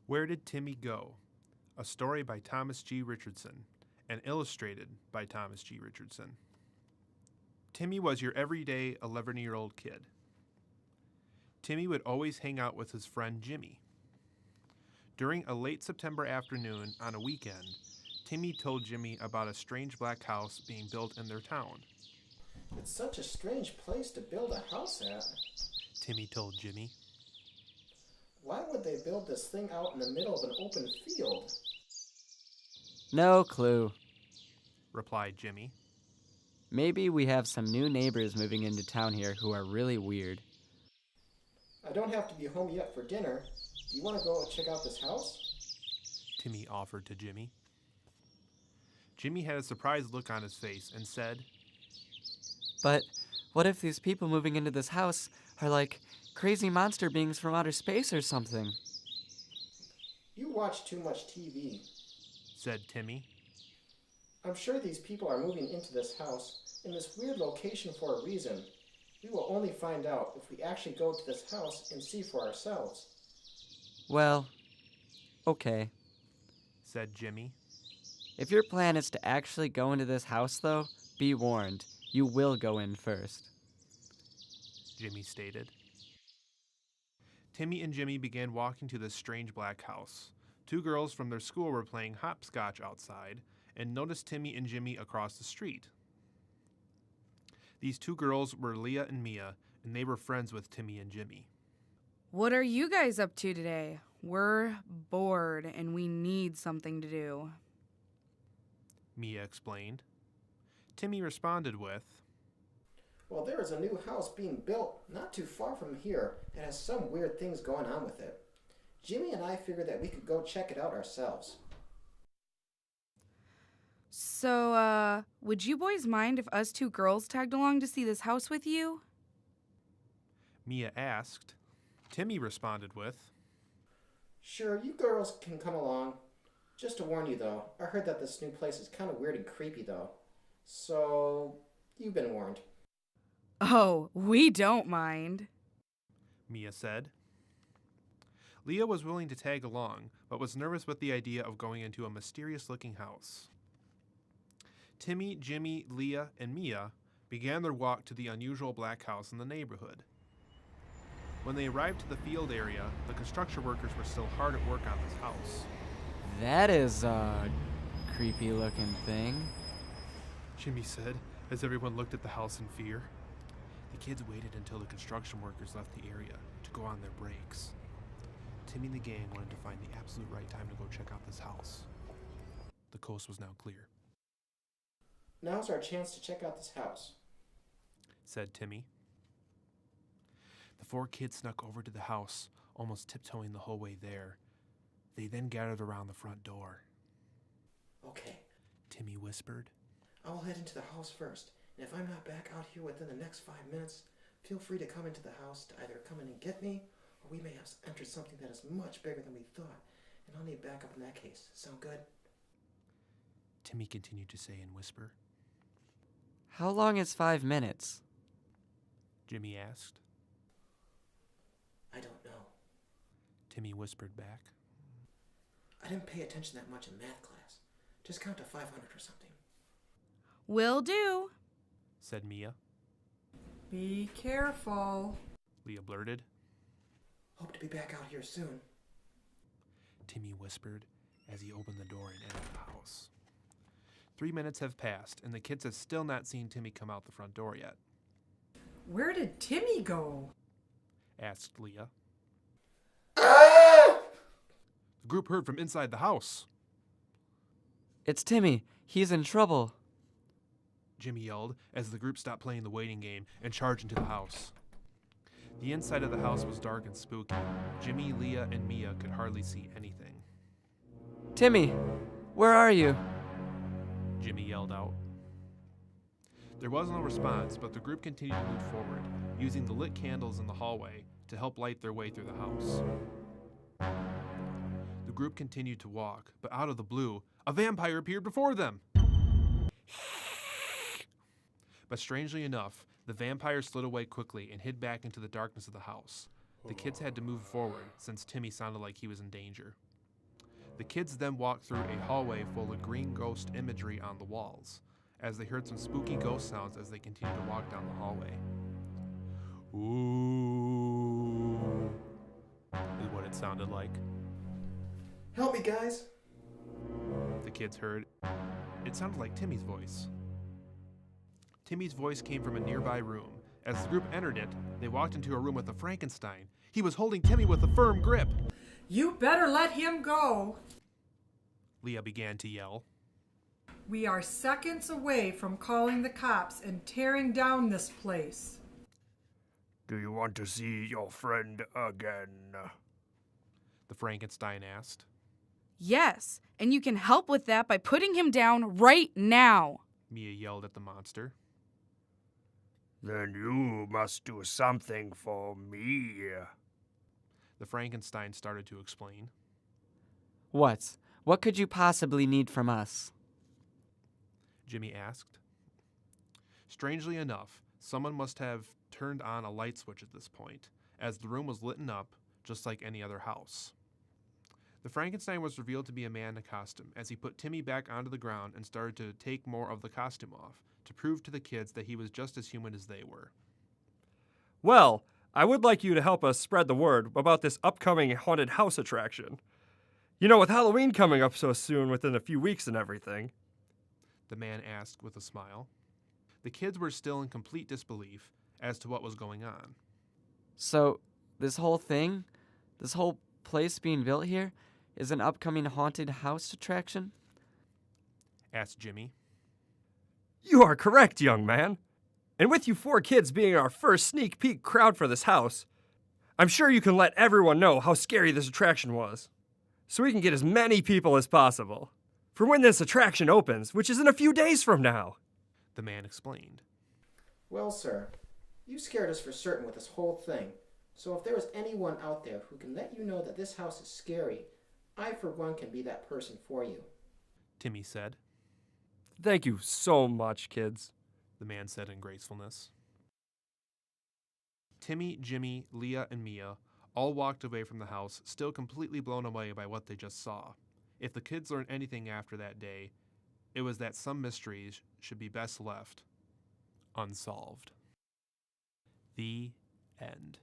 Where Did Timmy Go? A story by Thomas G. Richardson and illustrated by Thomas G. Richardson. Timmy was your everyday 11-year-old kid. Timmy would always hang out with his friend Jimmy. During a late September afternoon on a weekend, Timmy told Jimmy about a strange black house being built in their town. It's such a strange place to build a house at, Timmy told Jimmy. Why would they build this thing out in the middle of an open field? No clue. Replied Jimmy. Maybe we have some new neighbors moving into town here who are really weird. I don't have to be home yet for dinner. Do you want to go check out this house? Timmy offered to Jimmy. Jimmy had a surprised look on his face and said, But what if these people moving into this house are like crazy monster beings from outer space or something? You watch too much TV. said Timmy. I'm sure these people are moving into this house in this weird location for a reason. We will only find out if we actually go to this house and see for ourselves. Well, okay. said Jimmy. If your plan is to actually go into this house, though, be warned. You will go in first. Jimmy stated. Timmy and Jimmy began walking to this strange black house. Two girls from their school were playing hopscotch outside and noticed Timmy and Jimmy across the street. These two girls were Leah and Mia, and they were friends with Timmy and Jimmy. What are you guys up to today? We're bored and we need something to do. Mia explained. Timmy responded with, Well, there is a new house being built not too far from here that has some weird things going on with it. Jimmy and I figured that we could go check it out ourselves. So, would you boys mind if us two girls tagged along to see this house with you? Mia asked. Timmy responded with, Sure, you girls can come along. Just to warn you, though, I heard that this new place is kind of weird and creepy, though. So, you've been warned. Oh, we don't mind. Mia said. Leah was willing to tag along, but was nervous with the idea of going into a mysterious-looking house. Timmy, Jimmy, Leah, and Mia began their walk to the unusual black house in the neighborhood. When they arrived to the field area, the construction workers were still hard at work on this house. That is a creepy-looking thing. Jimmy said, as everyone looked at the house in fear. The kids waited until the construction workers left the area to go on their breaks. Timmy and the gang wanted to find the absolute right time to go check out this house. The coast was now clear, Now's our chance to check out this house. said Timmy. The four kids snuck over to the house, almost tiptoeing the whole way there. They then gathered around the front door. Okay, Timmy whispered. I will head into the house first, and if I'm not back out here within the next 5 minutes, feel free to come into the house to either come in and get me, or we may have entered something that is much bigger than we thought, and I'll need backup in that case. Sound good? Timmy continued to say in whisper. How long is 5 minutes? Jimmy asked. I don't know. Timmy whispered back. I didn't pay attention that much in math class. Just count to 500 or something. Will do, Said Mia. Be careful. Leah blurted. Hope to be back out here soon. Timmy whispered as he opened the door and entered the house. 3 minutes have passed, and the kids have still not seen Timmy come out the front door yet, Where did Timmy go? asked Leah. The group heard from inside the house. It's Timmy. He's in trouble. Jimmy yelled as the group stopped playing the waiting game and charged into the house. The inside of the house was dark and spooky. Jimmy, Leah, and Mia could hardly see anything. Timmy, where are you? Jimmy yelled out. There was no response, but the group continued to move forward, using the lit candles in the hallway to help light their way through the house. The group continued to walk, but out of the blue, a vampire appeared before them. But strangely enough, the vampire slid away quickly and hid back into the darkness of the house. The kids had to move forward since Timmy sounded like he was in danger. The kids then walked through a hallway full of green ghost imagery on the walls, as they heard some spooky ghost sounds as they continued to walk down the hallway. Ooh, is what it sounded like. Help me, guys! The kids heard. It sounded like Timmy's voice. Timmy's voice came from a nearby room. As the group entered it, they walked into a room with a Frankenstein. He was holding Timmy with a firm grip. You better let him go. Leah began to yell. We are seconds away from calling the cops and tearing down this place. Do you want to see your friend again? The Frankenstein asked. Yes, and you can help with that by putting him down right now. Mia yelled at the monster. Then you must do something for me. The Frankenstein started to explain. What? What could you possibly need from us? Jimmy asked. Strangely enough, someone must have turned on a light switch at this point, as the room was lit up just like any other house. The Frankenstein was revealed to be a man in a costume as he put Timmy back onto the ground and started to take more of the costume off, to prove to the kids that he was just as human as they were. Well, I would like you to help us spread the word about this upcoming haunted house attraction. You know, with Halloween coming up so soon within a few weeks and everything. The man asked with a smile. The kids were still in complete disbelief as to what was going on. So, this whole thing, this whole place being built here, is an upcoming haunted house attraction? Asked Jimmy. You are correct, young man. And with you 4 kids being our first sneak peek crowd for this house, I'm sure you can let everyone know how scary this attraction was, so we can get as many people as possible for when this attraction opens, which is in a few days from now. The man explained. Well, sir, you scared us for certain with this whole thing. So if there is anyone out there who can let you know that this house is scary, I, for one, can be that person for you. Timmy said. Thank you so much, kids. The man said in gracefulness. Timmy, Jimmy, Leah, and Mia all walked away from the house, still completely blown away by what they just saw. If the kids learned anything after that day, it was that some mysteries should be best left unsolved. The end.